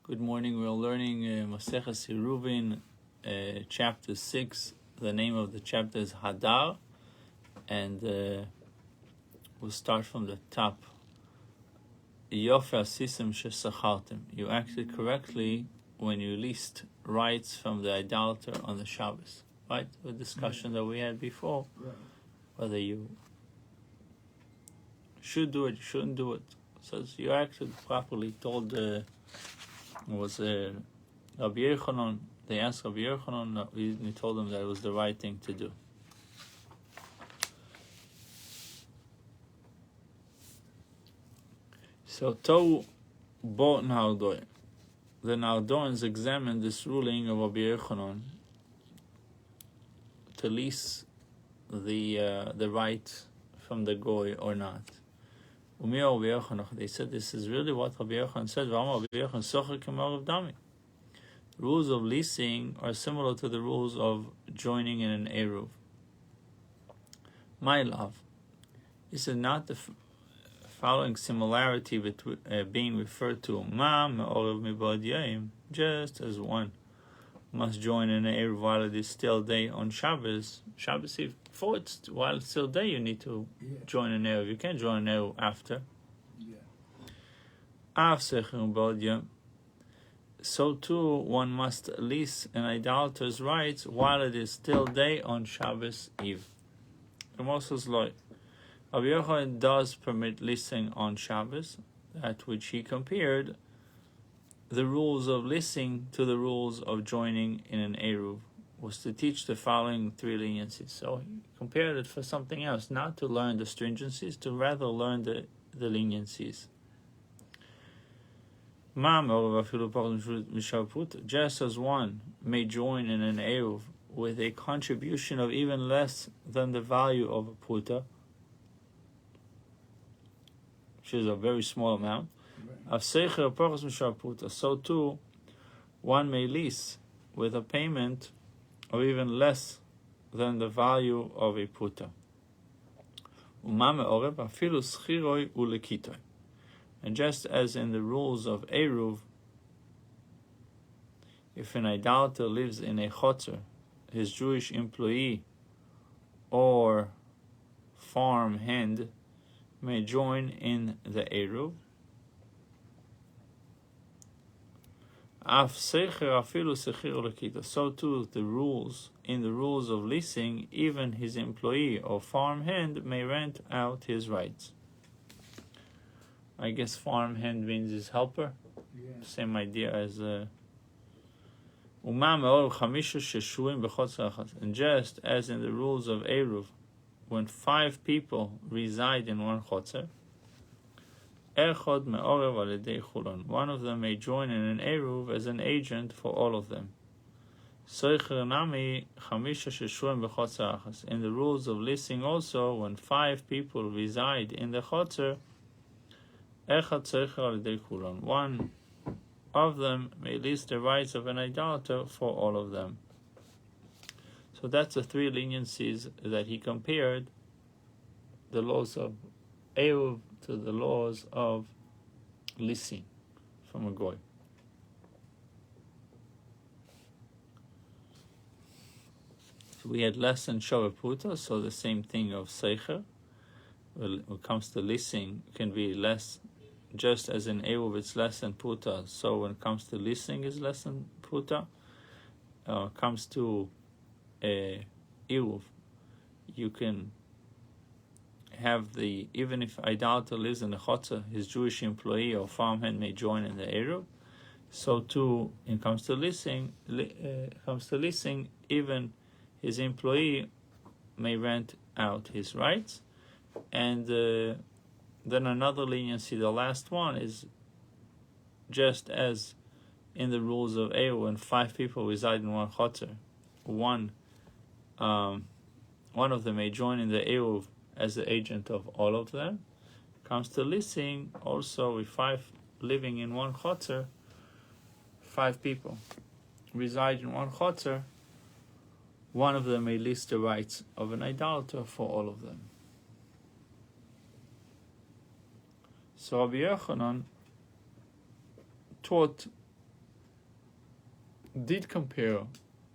Good morning. We're learning Maseches Eruvin, chapter 6. The name of the chapter is Hadar, and we'll start from the top. Yofer Asisim Shesachartem. You acted correctly when you leased rights from the idolater on the Shabbos. Right? The discussion that we had before, whether you should do it, you shouldn't do it. So you acted properly. Told was Rabbi Yochanan. They asked Rabbi Yochanan. He told them that it was the right thing to do. So Tohu bo Nardoi. The Nardons examined this ruling of Rabbi Yochanan to lease the right from the goy or not. They said this is really what Rabbi Yochanan said. The rules of leasing are similar to the rules of joining in an Eruv. My love, this is not the following similarity between being referred to just as one must join in an Eruv while it is still day on Shabbos Eve. While it's still day, you need to join an Eruv. You can't join an Eruv after. So too, one must lease an idolater's rights while it is still day on Shabbos Eve. Rabbi Yochanan does permit leasing on Shabbos, that which he compared the rules of leasing to the rules of joining in an Eruv, was to teach the following three leniencies. So he compared it for something else, not to learn the stringencies, to rather learn the leniencies. Just as one may join in an Eruv with a contribution of even less than the value of a puta, which is a very small amount, so too one may lease with a payment or even less than the value of a puta. And just as in the rules of Eruv, if an idolater lives in a chotzer, his Jewish employee or farm hand may join in the Eruv. So too the rules of leasing, even his employee or farm hand may rent out his rights. I guess farm hand means his helper. Same idea as and just as in the rules of Eruv, when 5 people reside in one chotzer, one of them may join in an Eruv as an agent for all of them. In the rules of leasing also, when 5 people reside in the chotzer, one of them may lease the rights of an idolater for all of them. So that's the 3 leniencies that he compared the laws of Eruv to the laws of leasing from a goy. So we had less than Shavah Puta, so the same thing of Seicher. When it comes to leasing, it can be less, just as in Eruv it's less than Puta, so when it comes to leasing is less than Puta. Comes to Eruv, you can have even if idolater lives in the chotzer, his Jewish employee or farmhand may join in the Eruv. So too, when it comes to leasing, even his employee may rent out his rights. And then another leniency, the last one, is just as in the rules of Eruv, when 5 people reside in one chotzer, one of them may join in the Eruv as the agent of all of them. Comes to leasing, also with 5 living in one chotzer, 5 people reside in one chotzer, one of them may lease the rights of an idolater for all of them. So Rabbi Yochanan taught did compare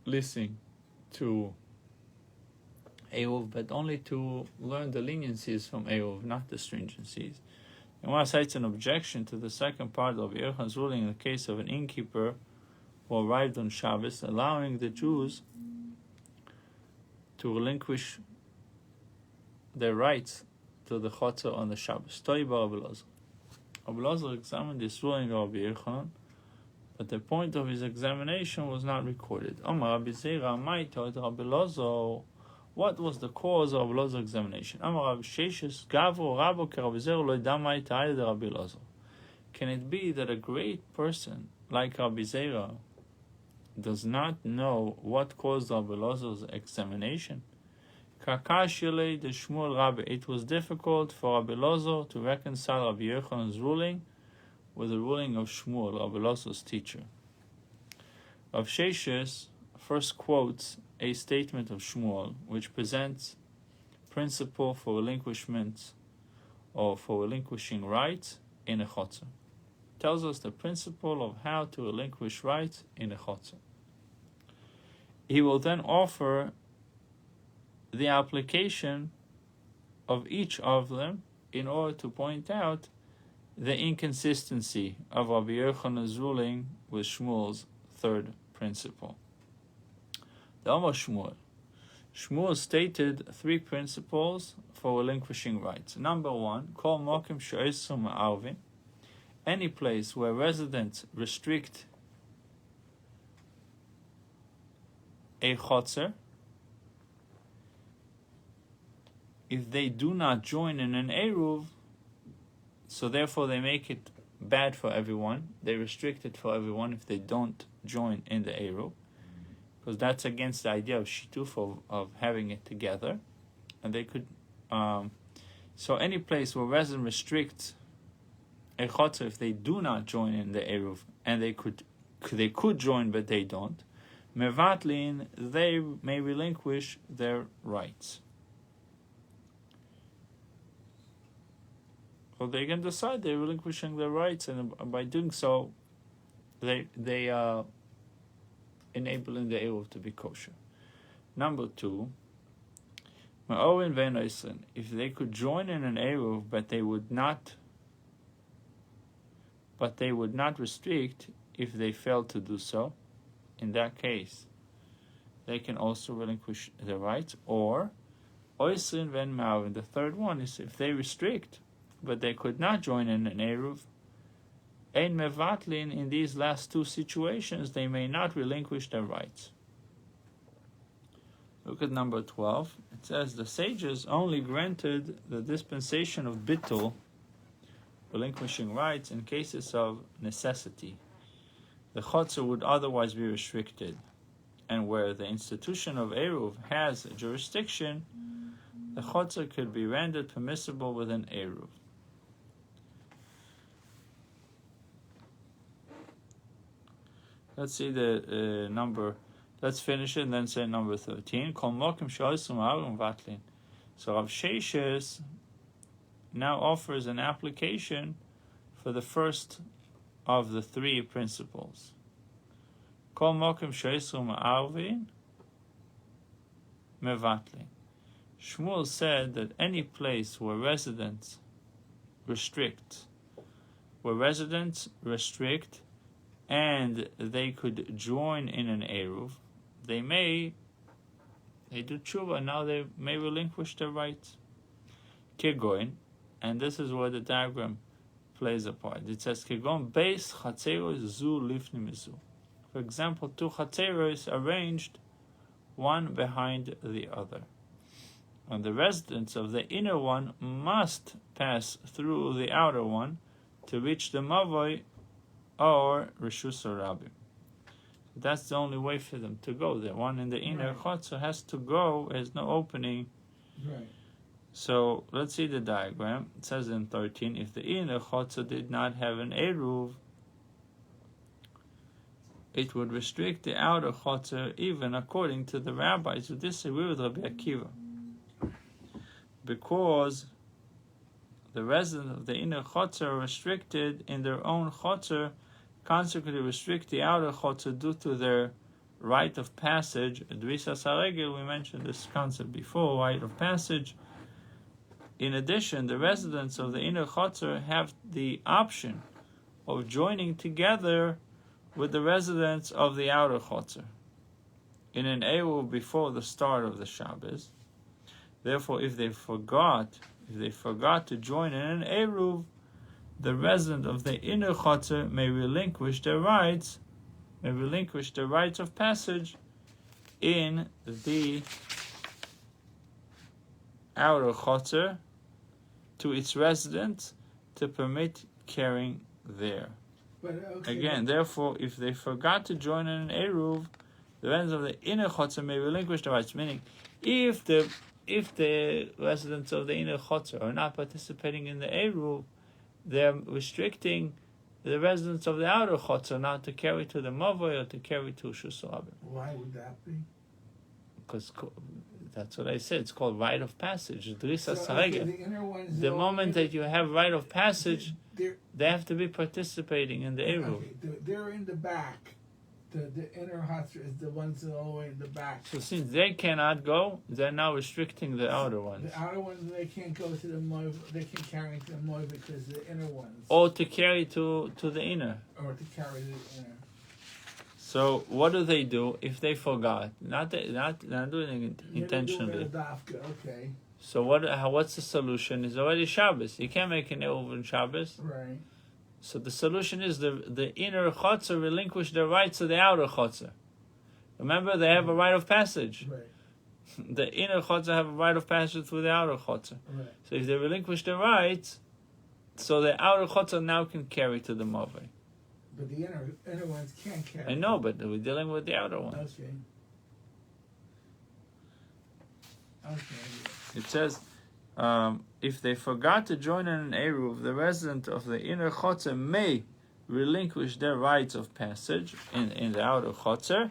listening to Eruv, but only to learn the leniencies from Eruv, not the stringencies. And one cites an objection to the second part of Yochan's ruling in the case of an innkeeper who arrived on Shabbos, allowing the Jews to relinquish their rights to the Chotzer on the Shabbos. Rabbi Elazar examined this ruling of Rabbi Yochanan, but the point of his examination was not recorded. Amar Rabbi Menashe Amitay, what was the cause of Rabbi Elazar's examination? Amar Rabbi Sheshes Gavro Rabo Rabbi Zera lo yada ma itayed Rabbi Elazar. Can it be that a great person like Rabbi Zera does not know what caused Rabbi Elazar's examination? It was difficult for Rabbi Elazar to reconcile Rabbi Yochanan's ruling with the ruling of Shmuel, Rabbi Elazar's teacher. Rav Sheshes first quotes a statement of Shmuel, which presents principle for relinquishment or for relinquishing rights in a chotzer. Tells us the principle of how to relinquish rights in a chotzer. He will then offer the application of each of them in order to point out the inconsistency of Rabbi Yochanan's ruling with Shmuel's third principle. The Amar Shmuel. Shmuel stated three principles for relinquishing rights. Number one, Kol Mokim She'osu Ma'arvin, any place where residents restrict a chotzer, if they do not join in an Eruv, so therefore they make it bad for everyone, they restrict it for everyone if they don't join in the Eruv, because that's against the idea of shituf, of having it together. And they could, so any place where resident restricts a chotzer if they do not join in the Eruv, and they could join but they don't, mevatlin, they may relinquish their rights. So they can decide they're relinquishing their rights, and by doing so, they are enabling the Eruv to be kosher. Number two, if they could join in an Eruv, but they would not restrict if they fail to do so, in that case, they can also relinquish their rights. Or, the third one is if they restrict, but they could not join in an Eruv, Ein mevatlin, in these last two situations, they may not relinquish their rights. Look at number 12. It says, the sages only granted the dispensation of bittul, relinquishing rights, in cases of necessity. The chotzer would otherwise be restricted, and where the institution of Eruv has jurisdiction, the chotzer could be rendered permissible with an Eruv. Let's see the number. Let's finish it and then say number 13. So Rav Sheshes now offers an application for the first of the three principles. Shmuel said that any place where residents restrict and they could join in an Eruv, they do tshuva, now they may relinquish their rights. Kegoin, and this is where the diagram plays a part. It says, Kegon beis chatzeros zu lifni mizu. For example, two chatzeros arranged one behind the other. And the residents of the inner one must pass through the outer one to reach the mavoi or Rishus Rabbi. That's the only way for them to go. The one in the inner chotzer has to go, there's no opening. Right. So let's see the diagram. It says in 13, if the inner chotzer did not have an Eruv, it would restrict the outer chotzer, even according to the rabbis who disagree with Rabbi Akiva. Because the residents of the inner chotzer are restricted in their own chotzer consequently restrict the outer chotzer due to their rite of passage. Drisas haregel, we mentioned this concept before, rite of passage. In addition, the residents of the inner chotzer have the option of joining together with the residents of the outer chotzer in an eruv before the start of the Shabbos. Therefore, if they forgot to join in an eruv, the resident of the inner chotzer may relinquish their rights of passage in the outer chotzer to its residents to permit carrying there. Again, therefore, if they forgot to join in an eruv, the residents of the inner chotzer may relinquish their rights. Meaning, if the residents of the inner chotzer are not participating in the eruv, they're restricting the residents of the outer chotzer not to carry to the mavoi or to carry to shus rabim. Why would that be? Because that's what I said. It's called rite of passage. Drisas So, haregel. The moment that you have rite of passage, they have to be participating in the eruv. Okay, they're in the back. The inner chotzer is the ones that are all the way in the back. So since they cannot go, they're now restricting the outer ones. The outer ones, they can't go to the moiv. They can carry to the moiv because the inner ones. Or to carry to the inner. Or to carry the inner. So what do they do if they forgot? Not doing it intentionally. Okay. So what's the solution? It's already Shabbos. You can't make an eruv on Shabbos. Right. So the solution is the inner chotzer relinquish their rights to the outer chotzer. Remember, they have a rite of passage. Right. The inner chotzer have a rite of passage through the outer chotzer. Right. So if they relinquish their rights, so the outer chotzer now can carry to the mavoi. But the inner ones can't carry. I know, but we're dealing with the outer ones. Okay. It says, if they forgot to join in an eruv, the resident of the inner chotzer may relinquish their rights of passage in the outer chotzer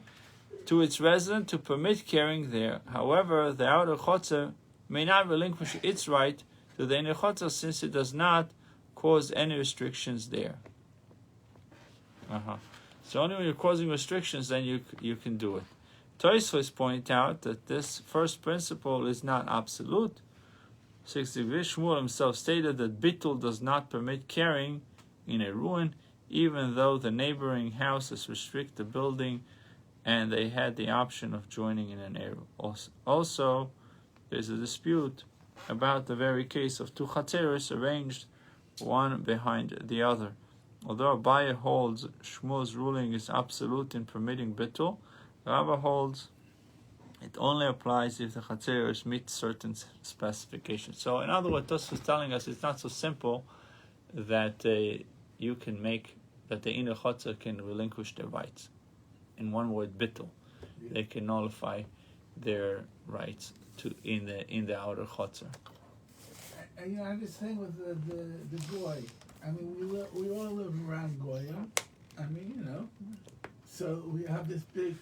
to its resident to permit carrying there. However, the outer chotzer may not relinquish its right to the inner chotzer since it does not cause any restrictions there. So only when you're causing restrictions, then you can do it. Tosfos point out that this first principle is not absolute. Shmuel himself stated that bitul does not permit carrying in a ruin, even though the neighboring houses restrict the building and they had the option of joining in an eruv. Also, there's a dispute about the very case of two chatzeros arranged one behind the other. Although Abaye holds Shmuel's ruling is absolute in permitting bitul, Rabbi holds it only applies if the chatzeros meet certain specifications. So, in other words, Tosfos is telling us it's not so simple that you can make that the inner chotzer can relinquish their rights. In one word, bitul, they can nullify their rights in the outer chotzer. And I'm just saying with the goy. I mean, we all live around goyim. I mean, so we have this big.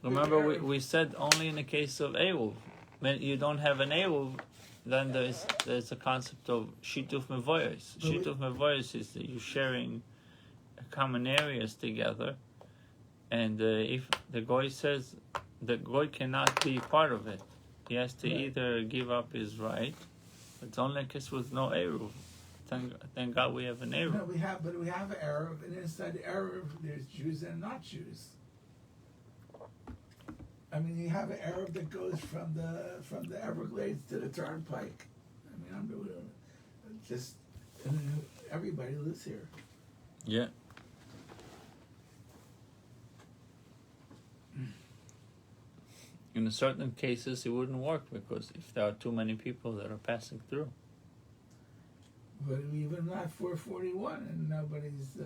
Remember, we said only in the case of eruv. When you don't have an eruv, then there's a concept of shituf mevoyos. Shituf mevoyos is that you're sharing common areas together, and if the goy says the goy cannot be part of it, he has to either give up his right. It's only a case with no eruv. Thank God we have an eruv. No, we have an eruv, and inside the eruv there's Jews and not Jews. I mean, you have an eruv that goes from the Everglades to the Turnpike. I mean, everybody lives here. Yeah. In certain cases, it wouldn't work because if there are too many people that are passing through. But even not 441, and nobody's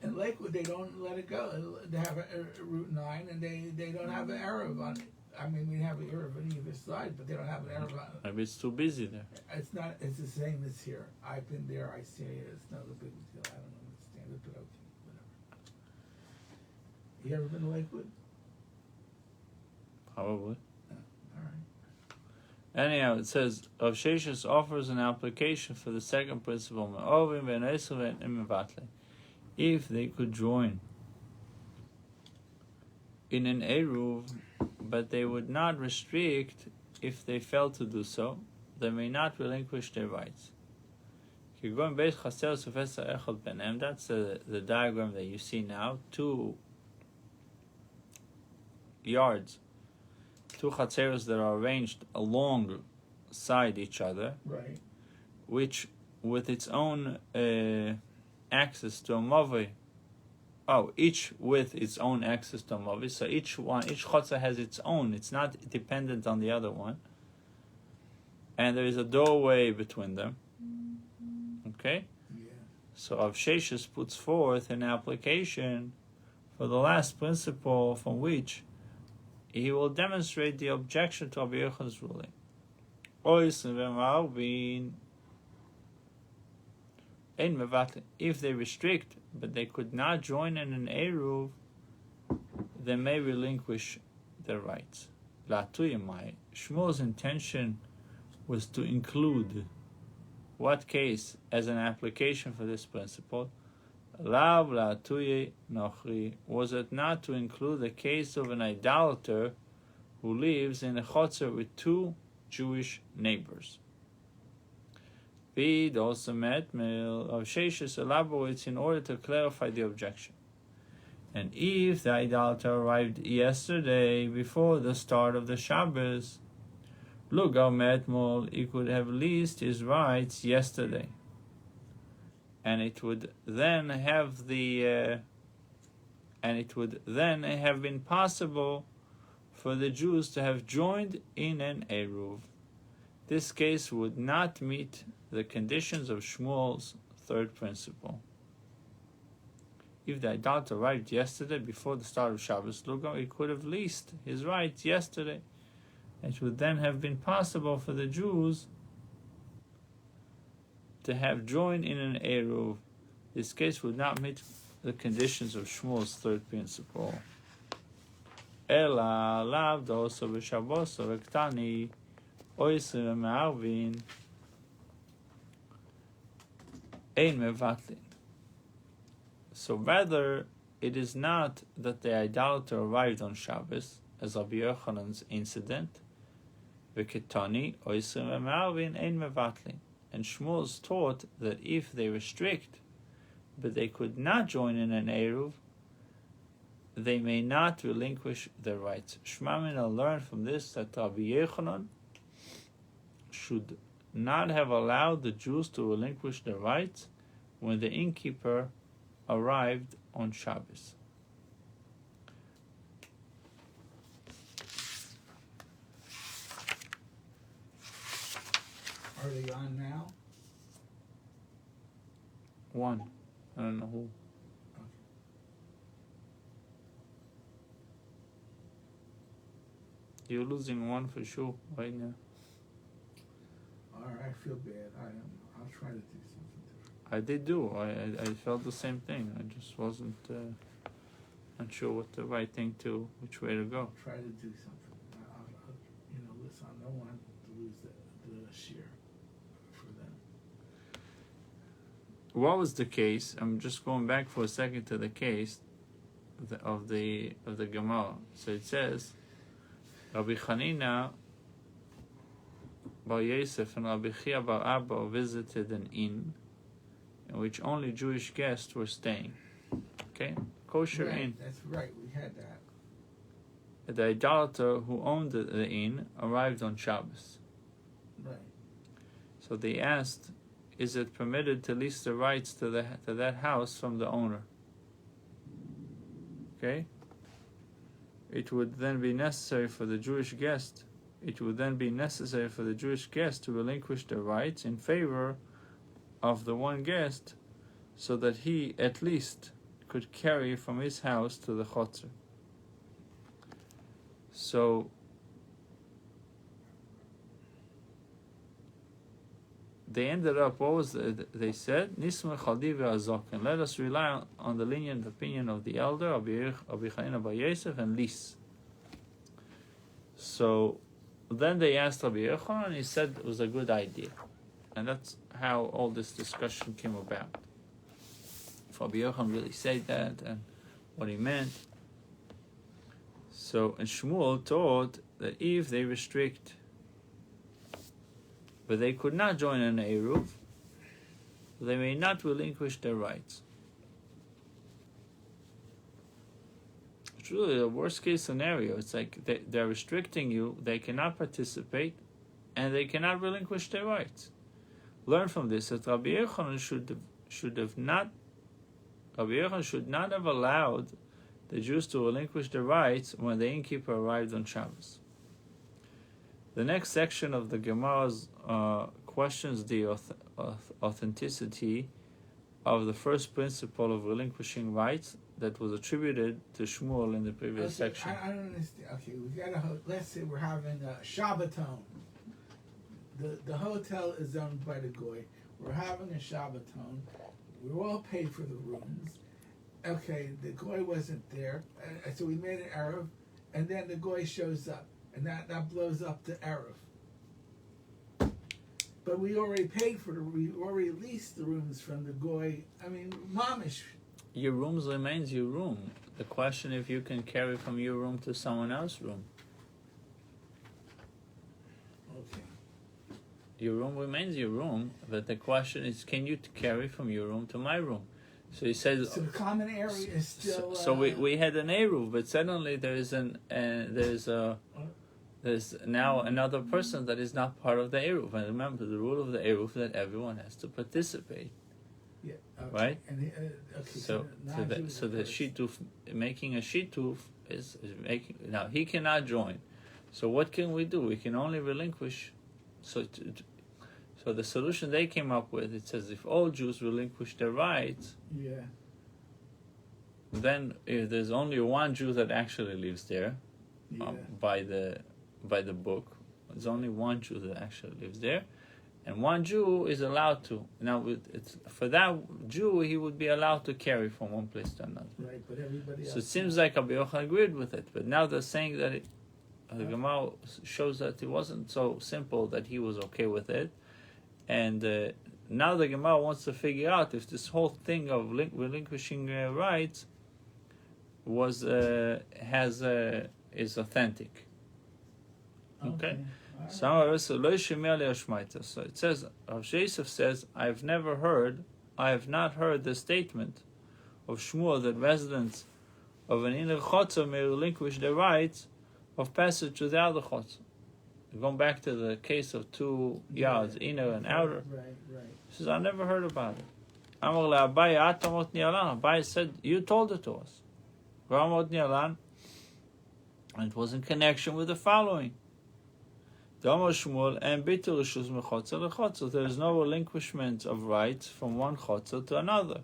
in Lakewood. They don't let it go. They have a Route 9, and they don't have an Eruv on it. I mean, we have an Eruv on either side, but they don't have an Eruv on it. Maybe it's too busy there. It's not. It's the same as here. I've been there. I see it. It's not a big deal. I don't understand it, but okay, whatever. You ever been to Lakewood? Probably. Oh, all right. Anyhow, it says Rav Sheshes offers an application for the second principle. If they could join in an Eruv, but they would not restrict if they fail to do so, they may not relinquish their rights. That's the diagram that you see now. 2 yards, 2 chatzeros that are arranged alongside each other, Right. which with its own access to a mavi. Each with its own access to a mavi. So each chatzah has its own. It's not dependent on the other one. And there is a doorway between them. Okay? Yeah. So Rav Sheshes puts forth an application for the last principle from which he will demonstrate the objection to Rabbi Yochanan's ruling. If they restrict, but they could not join in an Eruv, they may relinquish their rights. Shmuel's intention was to include what case as an application for this principle? Was it not to include the case of an idolater who lives in a chotzer with 2 Jewish neighbors? Bid also Metmil of Sheshes elaborates in order to clarify the objection. And if the idolater arrived yesterday before the start of the Shabbos, Lugar Metmol, he could have leased his rights yesterday, and it would then have been possible for the Jews to have joined in an Eruv. This case would not meet the conditions of Shmuel's third principle. If the idolater arrived yesterday before the start of Shabbos Lugar, he could have leased his rights yesterday. It would then have been possible for the Jews to have joined in an Eruv. This case would not meet the conditions of Shmuel's third principle. Ela lav doso b'Shabbos v'ktani oiser me'arvin ein mevatlin. So rather, it is not that the idolater arrived on Shabbos, as Rabbi Yochanan's incident, v'ketani oiser me'arvin ein mevatlin. And Shmuel's taught that if they restrict, but they could not join in an Eruv, they may not relinquish their rights. Shmamina learned from this that Rabbi Yochanan should not have allowed the Jews to relinquish their rights when the innkeeper arrived on Shabbos. Are they on now? One. I don't know who. You're losing one for sure right now. Alright, I feel bad. I'll try to do something different. I did do. I felt the same thing. I just wasn't unsure what the right thing to, which way to go. Try to do something. I'll listen, I don't want to lose the share for them. What was the case? I'm just going back for a second to the case of the Gemara. So it says, Rabbi Chanina Bar Yosef and Rabbi Chia Bar Abba visited an inn in which only Jewish guests were staying. Okay? Kosher Right, inn. that's right, we had that. The idolater who owned the inn arrived on Shabbos. Right. So they asked, is it permitted to lease the rights to that house from the owner? Okay? It would then be necessary for the Jewish guest to relinquish their rights in favor of the one guest, so that he at least could carry from his house to the chotzer. So they ended up, they said, Nisma Chaldi ve'azoken. Let us rely on the lenient opinion of the elder, Rabbi Chanina Bar Yosef, and lease. So then they asked Rabbi Yochanan, and he said it was a good idea. And that's how all this discussion came about. If Rabbi Yochanan really said that, and what he meant. So, and Shmuel taught that if they restrict, but they could not join an Eruv, they may not relinquish their rights. It's really a worst case scenario. It's like they're restricting you, they cannot participate, and they cannot relinquish their rights. Learn from this that Rabbi Yochanan should not have allowed the Jews to relinquish their rights when the innkeeper arrived on Shabbos. The next section of the Gemara's questions the authenticity of the first principle of relinquishing rights that was attributed to Shmuel in the previous section. I don't understand. Okay, we got let's say we're having a Shabbaton. The hotel is owned by the Goy. We're having a Shabbaton. We're all paid for the rooms. Okay, the Goy wasn't there, so we made an Eruv, and then the Goy shows up, and that blows up the Eruv. But we already paid we already leased the rooms from the Goy. I mean, mamish. Your rooms remains your room. The question if you can carry from your room to someone else's room. Okay. Your room remains your room, but the question is, can you carry from your room to my room? So he says. So the common area is still. So we had an Eruv, but suddenly there's now another person that is not part of the Eruv. And remember, the rule of the Eruv that everyone has to participate. Yeah. Okay. Right. And So the shituf, making a shituf is making. Now he cannot join. So what can we do? We can only relinquish. So the solution they came up with, it says if all Jews relinquish their rights, then if there's only one Jew that actually lives there, by the book, there's only one Jew that actually lives there, and one Jew is allowed to. Now, for that Jew, he would be allowed to carry from one place to another. Right, but everybody else. So it seems like Rabbi Yochanan agreed with it, but now they're saying that the Gemara shows that it wasn't so simple that he was okay with it. And now the Gemara wants to figure out if this whole thing of relinquishing rights is authentic. Okay. So it says, Rav Yosef says, I have not heard the statement of Shmuel that residents of an inner chotzer may relinquish their rights of passage to the outer chotzer. Going back to the case of 2 yards, inner and outer. Right. He says, I never heard about it. Abaye said, you told it to us. And it was in connection with the following. There is no relinquishment of rights from one chotzer to another.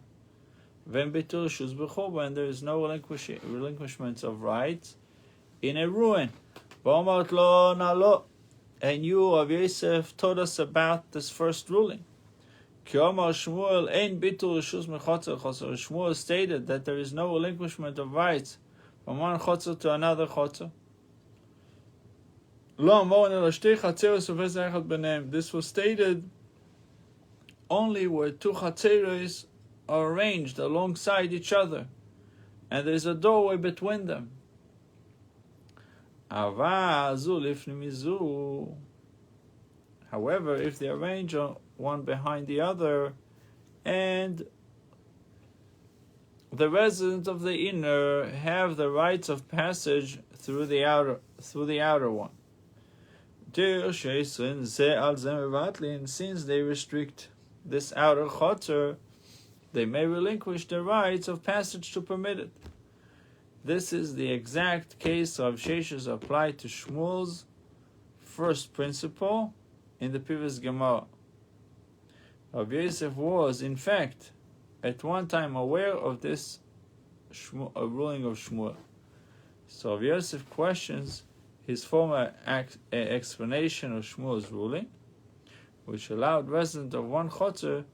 And there is no relinquishment of rights in a ruin. And you, Rav Yosef, told us about this first ruling. Shmuel stated that there is no relinquishment of rights from one chotzer to another chotzer. This was stated only where 2 chatzeros are arranged alongside each other, and there is a doorway between them. However, if they arrange one behind the other, and the residents of the inner have the rights of passage through the outer one. And since they restrict this outer chotzer, they may relinquish the rights of passage to permit it. This is the exact case of Sheshes applied to Shmuel's first principle in the previous Gemara. Rav Yosef was, in fact, at one time aware of this ruling of Shmuel. So Rav Yosef questions his former explanation of Shmuel's ruling, which allowed residents of one chotzer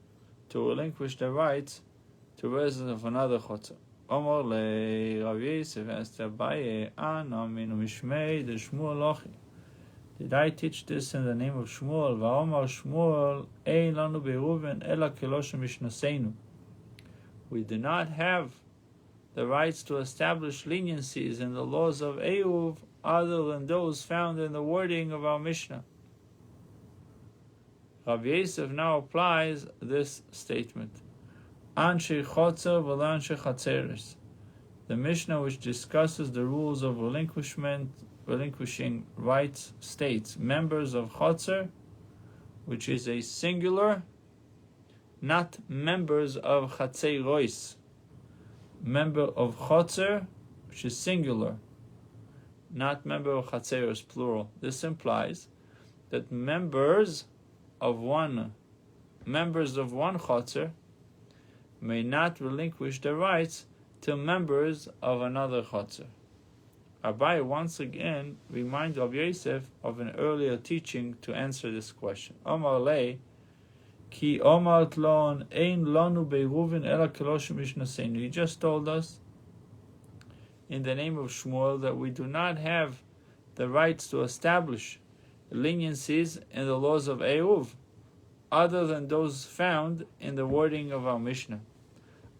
to relinquish their rights to residents of another chotzer. Omar le Rav Yosef asked Abaye, Ana minu mishmei de Shmuel lochi. Did I teach this in the name of Shmuel? Va'omar Shmuel, ein lanu be'Eruvin ela keloshem mishnaseinu. We do not have the rights to establish leniencies in the laws of Eruv other than those found in the wording of our Mishnah. Rabbi Yosef now applies this statement. Anshe chotzer v'lanshe chatzeres. The Mishnah, which discusses the rules of relinquishing rights, states members of chotzer, which is a singular, not members of chatzeros. Member of chotzer, which is singular, not member of chatzeros, plural. This implies that members of one chotzer may not relinquish their rights to members of another chotzer. Abai once again reminds Rabbi Yosef of an earlier teaching to answer this question. Omar lei ki omar tlon ein lanu be'Eruvin ela keloshem mishnaseinu. He just told us in the name of Shmuel that we do not have the rights to establish leniencies in the laws of Eruv other than those found in the wording of our Mishnah.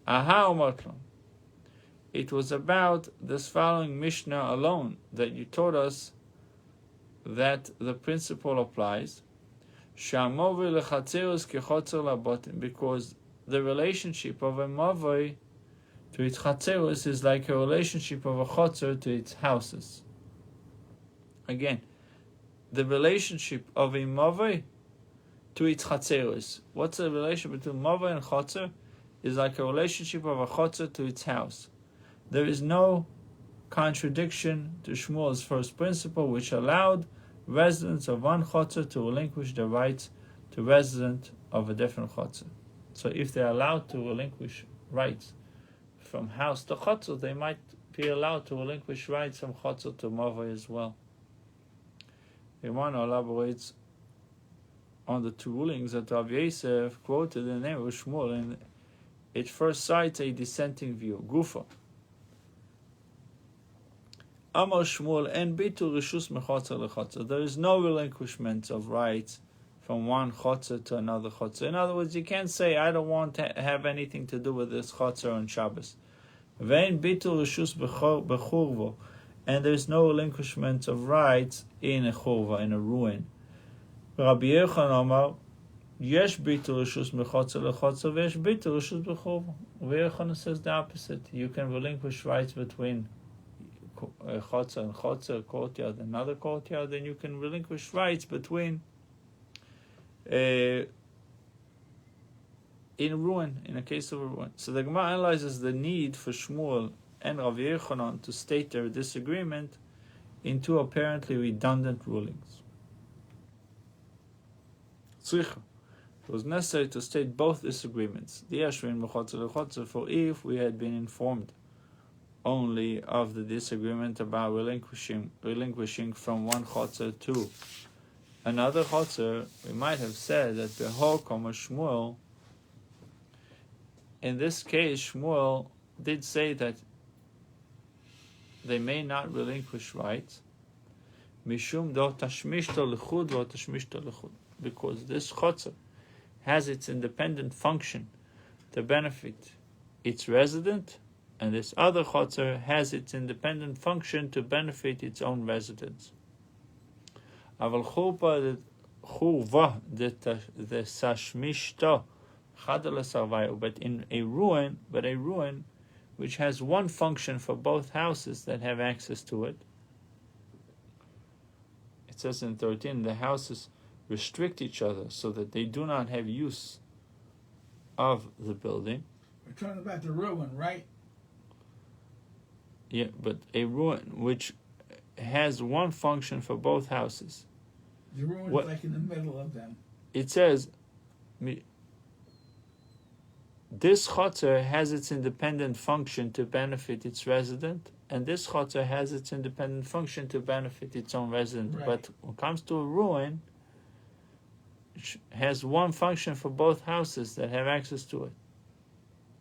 Aha omar tlon. It was about this following Mishnah alone that you taught us that the principle applies. Because the relationship of a mavoi to its chatzeros is like a relationship of a chotzer to its houses. Again, the relationship of a mavoi to its chatzeros. What's the relation between mavoi and chotzer? Is like a relationship of a chotzer to its house. There is no contradiction to Shmuel's first principle, which allowed residents of one chotzer to relinquish their rights to residents of a different chotzer. So if they're allowed to relinquish rights from house to chotzer, they might be allowed to relinquish rights from chotzer to mavoi as well. Imam elaborates on the two rulings that Rabbi Yosef quoted in the name of Shmuel, and it first cites a dissenting view. Gufa. Amar Shmuel en bitul rishus mechotzer lechotzer. There is no relinquishment of rights from one chotzer to another chotzer. In other words, you can't say, I don't want to have anything to do with this chotzer on Shabbos. Vein bitul rishus bechurvo. And there's no relinquishment of rights in a churva, in a ruin. Rabbi Yochanan Amar, yesh bitul rishus mechotzer lechotzer, vesh bitul rishus bechurvo. Rabbi Yochanan says the opposite. You can relinquish rights between chotzer and chotzer, courtyard and another courtyard, then you can relinquish rights between in ruin, in a case of a ruin. So the Gemara analyzes the need for Shmuel and Rabbi Yochanan to state their disagreement in two apparently redundant rulings. It was necessary to state both disagreements. For if we had been informed only of the disagreement about relinquishing from one chotzer to another chotzer, we might have said that Behor Kama Shmuel, in this case, Shmuel did say that they may not relinquish rights, Mishum do tashmishto lechud vo tashmishto lechud, because this chotzer has its independent function to benefit its resident, and this other chotzer has its independent function to benefit its own residents. Aval churva de sashmishto chadal sarvayu, but a ruin which has one function for both houses that have access to it. It says in 13, the houses restrict each other so that they do not have use of the building. We're talking about the ruin, right? Yeah, but a ruin which has one function for both houses. The ruin is like in the middle of them. It says, this chotzer has its independent function to benefit its resident, and this chotzer has its independent function to benefit its own resident. Right. But when it comes to a ruin, it has one function for both houses that have access to it.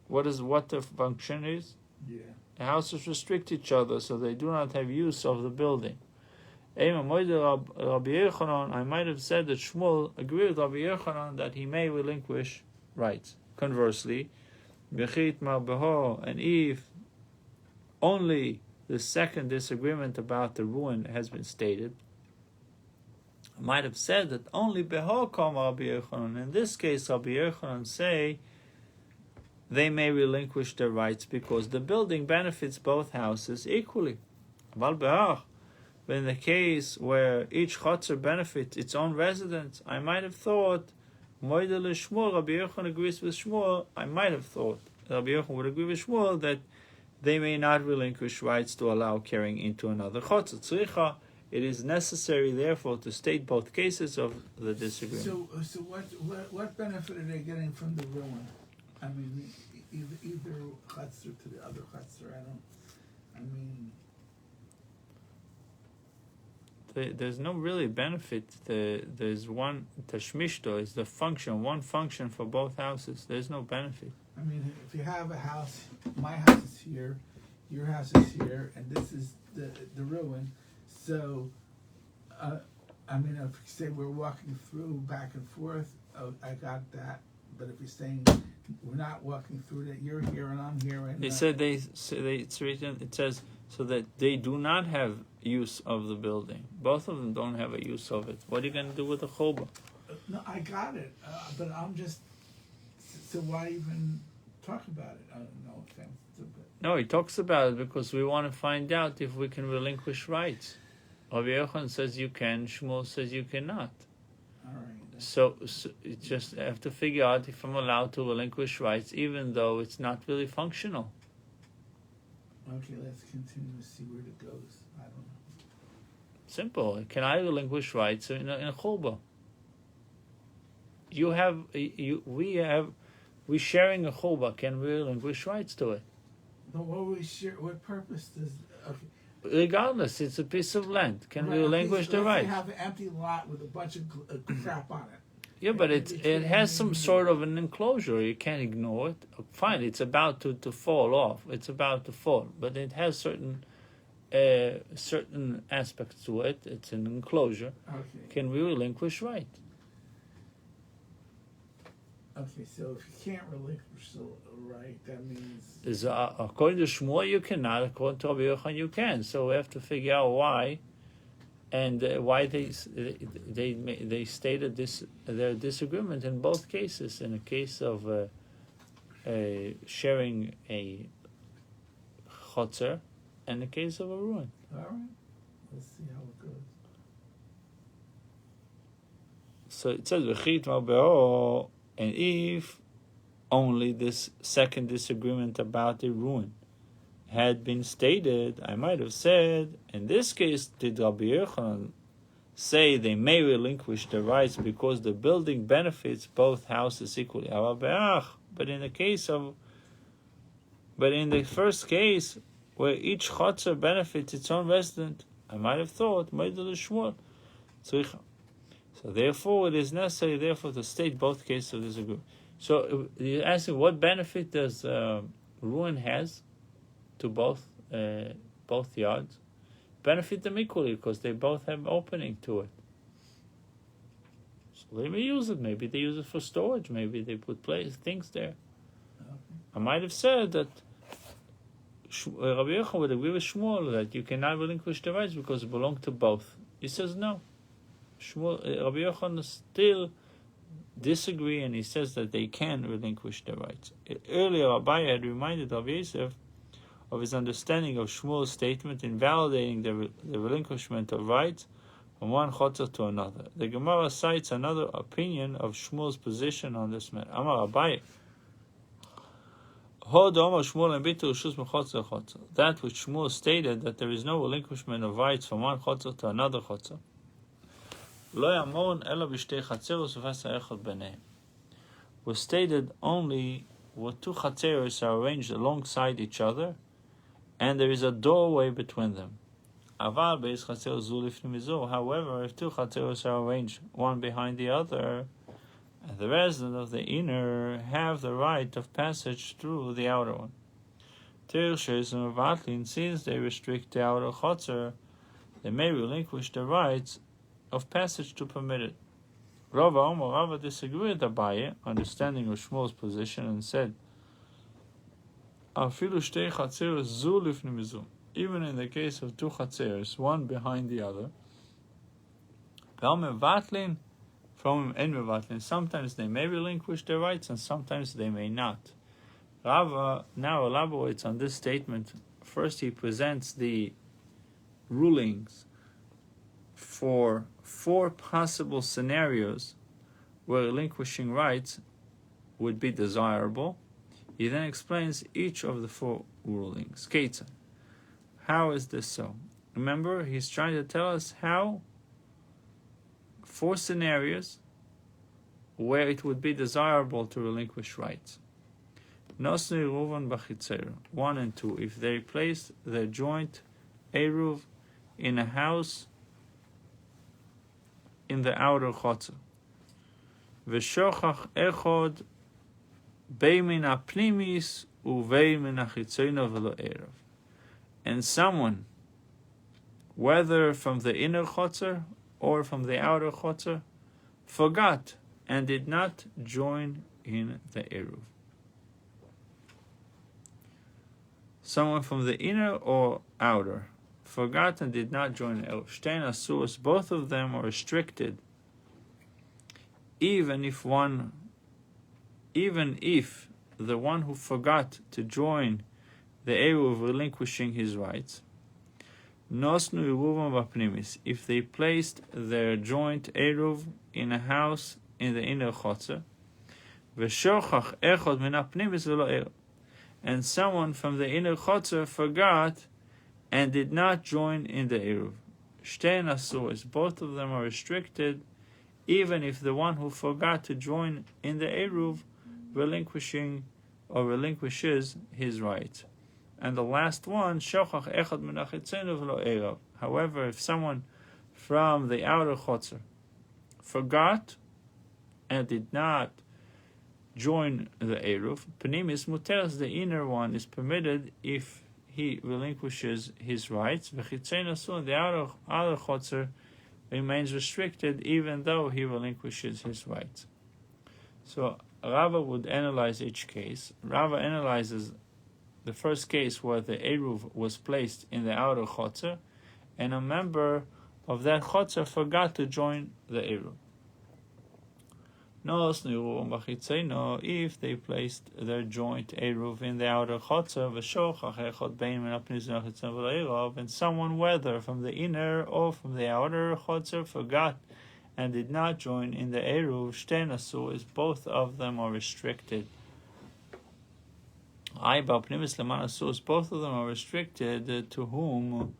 What the function is? Yeah. The houses restrict each other so they do not have use of the building. I might have said that Shmuel agreed with Rabbi Yochanan that he may relinquish rights. Conversely, and if only the second disagreement about the ruin has been stated, I might have said that only Beho Kom Rabbi Yochanan. In this case, Rabbi Yochanan say they may relinquish their rights because the building benefits both houses equally. But in the case where each chotzer benefits its own residents, I might have thought, Moide Shmuel, Rabbi Yochanan agrees with Shmuel, I might have thought Rabbi Yochanan would agree with Shmuel that they may not relinquish rights to allow carrying into another chotzer. Tzricha, it is necessary, therefore, to state both cases of the disagreement. So what benefit are they getting from the ruin? I mean, either chotzer to the other chotzer. There's no really benefit. There's one tashmishto is the function, one function for both houses. There's no benefit. I mean, if you have a house, my house is here, your house is here, and this is the ruin. So, I mean, if you say we're walking through back and forth, I got that. But if you're saying we're not walking through that, you're here and I'm here, and it's written. It says so that they do not have use of the building. Both of them don't have a use of it. What are you going to do with the choba? No, I got it, but I'm just. So why even talk about it? No offense. No, he talks about it because we want to find out if we can relinquish rights. Rabbi Yochanan says you can. Shmuel says you cannot. All right. So you just have to figure out if I'm allowed to relinquish rights, even though it's not really functional. Okay, let's continue to see where it goes. I don't know. Simple. Can I relinquish rights in a choba? We're sharing a choba. Can we relinquish rights to it? But what we share, what purpose does? Okay. Regardless, it's a piece of land. Can we relinquish the rights? Let's have an empty lot with a bunch of crap on it. Yeah, but it has some sort of an enclosure. You can't ignore it. Fine, it's about to fall off. It's about to fall, but it has certain aspects to it. It's an enclosure. Okay. Can we relinquish rights? Okay, so if you can't relinquish the right, that means... According to Shmuel, you cannot. According to Rabbi Yochanan, you can. So we have to figure out why, and why they stated their disagreement in both cases. In the case of sharing a chotzer, and the case of a ruin. All right, let's see how it goes. So it says v'chit ma'be'o. And if only this second disagreement about the ruin had been stated, I might have said, in this case, did Rabbi Yochanan say they may relinquish their rights because the building benefits both houses equally? But in the first case, where each chotzer benefits its own resident, I might have thought, so therefore, it is necessary, to state both cases of disagreement. So you're asking what benefit does ruin has to both yards? Benefit them equally because they both have opening to it. So they may use it. Maybe they use it for storage. Maybe they put things there. Okay. I might have said that Rabbi Yochanan would agree with Shmuel that you cannot relinquish the rights because it belongs to both. He says no. Rabbi Yochanan still disagree, and he says that they can relinquish their rights. Earlier, Rabbi had reminded Rabbi Yosef of his understanding of Shmuel's statement in validating the relinquishment of rights from one chotzer to another. The Gemara cites another opinion of Shmuel's position on this matter. Amar Rabbi, that which Shmuel stated that there is no relinquishment of rights from one chotzer to another chotzer, was stated only where two chatzeros are arranged alongside each other, and there is a doorway between them. However, if two chatzeros are arranged one behind the other, and the residents of the inner have the right of passage through the outer one, since they restrict the outer chotzer, they may relinquish the rights of passage to permit it. Rava disagreed with Abaye, understanding of Shmuel's position, and said, even in the case of two chatzeros, one behind the other, sometimes they may relinquish their rights and sometimes they may not. Rava now elaborates on this statement. First, he presents the rulings for 4 possible scenarios where relinquishing rights would be desirable. He then explains each of the 4 rulings. Ketzad. How is this so? Remember, he's trying to tell us how 4 scenarios where it would be desirable to relinquish rights. Nosni Eruvin b'chitzer, 1 and 2, if they placed their joint Eruv in a house in the outer chotzer. V'shochach echod bei min ha'pnimis uvei min ha'chitzona v'lo erev. And someone, whether from the inner chotzer or from the outer chotzer, forgot and did not join in the Eruv. Someone from the inner or outer forgot and did not join the Eruv. Shtein asuros, both of them are restricted, even if the one who forgot to join the Eruv relinquishing his rights. Nosnu Eruvin b'pnimis, if they placed their joint Eruv in a house in the inner chotzer, v'shochach echod min ha'pnimis v'lo erev, and someone from the inner chotzer forgot and did not join in the Eruv. Shtein asuros, both of them are restricted, even if the one who forgot to join in the Eruv relinquishes his rights. And the last one, shochach echad min ha'chitzona v'lo erev. However, if someone from the outer chotzer forgot and did not join the Eruv, pnimis muteras, the inner one is permitted if he relinquishes his rights. V'chitzona so the outer chotzer remains restricted even though he relinquishes his rights. So Rava would analyze each case. Rava analyzes the first case where the Eruv was placed in the outer chotzer and a member of that chotzer forgot to join the Eruv. No, if they placed their joint Eruv in the outer chotzer, and someone, whether from the inner or from the outer chotzer, forgot and did not join in the Eruv, shtein asuros, both of them are restricted. Both of them are restricted to whom?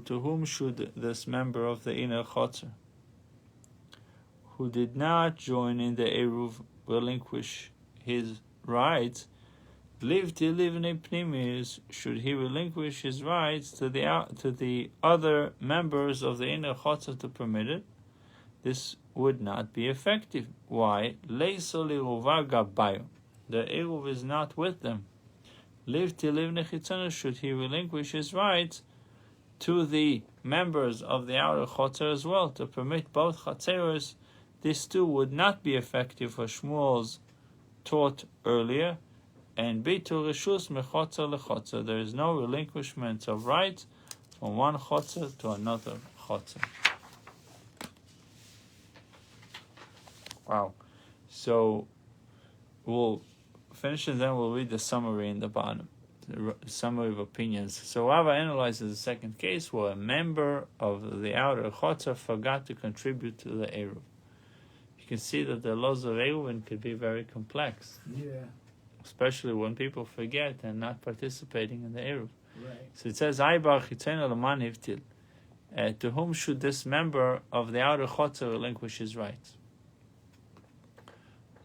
To whom should this member of the inner chotzer, who did not join in the Eruv, relinquish his rights? Should he relinquish his rights to the other members of the inner chotzer to permit it? This would not be effective. Why? The Eruv is not with them. Should he relinquish his rights to the members of the outer chotzer as well, to permit both chatzeros, this too would not be effective for Shmuel's taught earlier. And bitul reshus mechotzer lechotzer, there is no relinquishment of rights from one chotzer to another chotzer. Wow. So we'll finish and then we'll read the summary in the bottom, the summary of opinions. So Rava analyzes the second case where a member of the outer chotzer forgot to contribute to the Eruv. You can see that the laws of Eruvin could be very complex. Yeah. Especially when people forget and not participating in the Eruv. Right. So it says, to whom should this member of the outer chotzer relinquish his rights?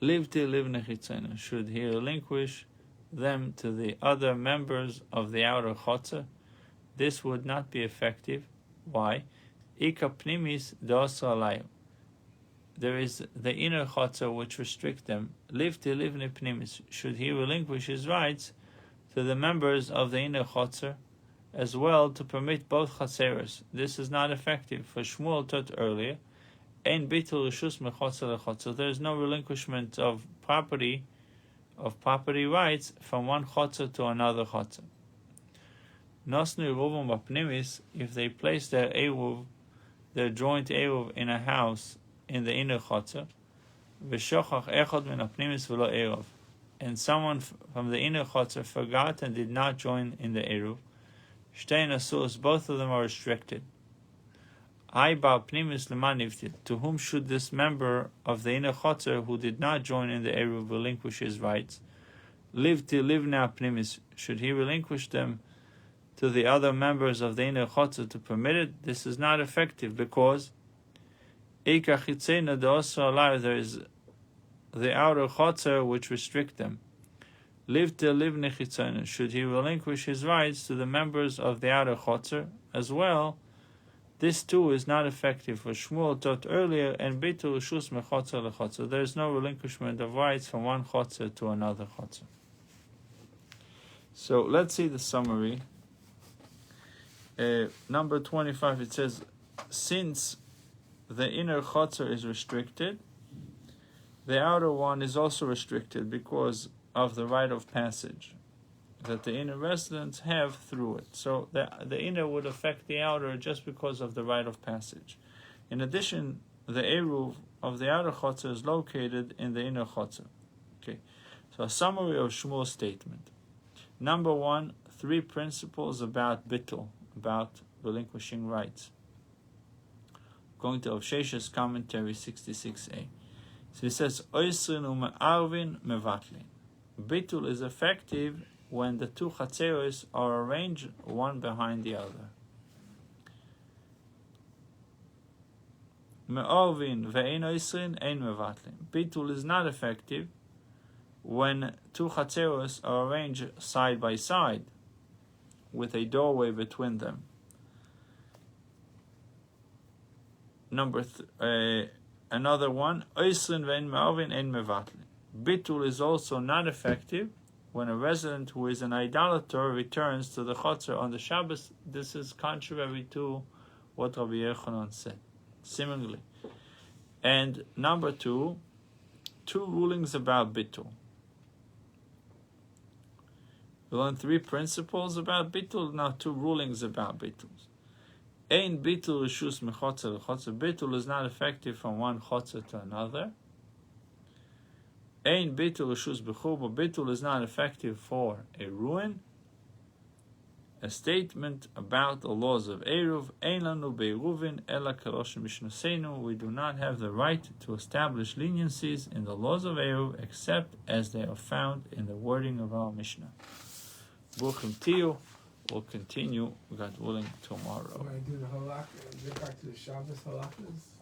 Should he relinquish them to the other members of the outer chotzer? This would not be effective. Why? There is the inner chotzer which restrict them. Should he relinquish his rights to the members of the inner chotzer as well to permit both Chatzeros. This is not effective. For Shmuel taught earlier, Ein bitul reshus mechotzer lechotzer. There is no relinquishment of property rights from one chotzer to another chotzer. Nosnu Eruvin bapnimis, if they place their joint Eruv in a house in the inner chotzer, v'shochach echad min apnimis v'lo Eruv, and someone from the inner chotzer forgot and did not join in the Eruv, shtein asus, both of them are restricted. To whom should this member of the inner chotzer who did not join in the Eruv relinquish his rights? Livna pnimis, should he relinquish them to the other members of the inner chotzer to permit it? This is not effective because there is the outer chotzer which restrict them. Should he relinquish his rights to the members of the outer chotzer as well? This too is not effective. For Shmuel taught earlier, and bitul reshus mechotzer lechotzer. There is no relinquishment of rights from one chotzer to another chotzer. So let's see the summary. Number 25, it says, since the inner chotzer is restricted, the outer one is also restricted because of the right of passage that the inner residents have through it. So the inner would affect the outer just because of the right of passage. In addition, the Eruv of the outer chotzer is located in the inner chotzer. Okay, so a summary of Shmuel's statement. Number 1, 3 principles about bittul, about relinquishing rights. Going to Avshesh's commentary 66a. So he says, Oisrin u'me'arvin mevatlin. Bittul is effective when the two chatzeros are arranged one behind the other. Me'arvin ve'ein oisrin ein mevatlin. Bittul is not effective when two chatzeros are arranged side by side with a doorway between them. Another one, oisrin ve'ein me'arvin ein mevatlin. Bittul is also not effective when a resident who is an idolater returns to the chotzer on the Shabbos. This is contrary to what Rabbi Yochanan said. Similarly. And number 2, 2 rulings about bittul. We learned 3 principles about bittul, now 2 rulings about bittul. Ein bittul reshus mechotzer lechotzer. Bittul is not effective from one chotzer to another. Ein bitul reshus b'churba. Bittul is not effective for a ruin. A statement about the laws of Eruv. Ein lanu be'eruvin ela karosh mishnaseinu. We do not have the right to establish leniencies in the laws of Eruv except as they are found in the wording of our Mishnah. Bruchim Tiyu. We'll continue, God willing, tomorrow. When I do the halakha, get back to the Shabbos halakhas.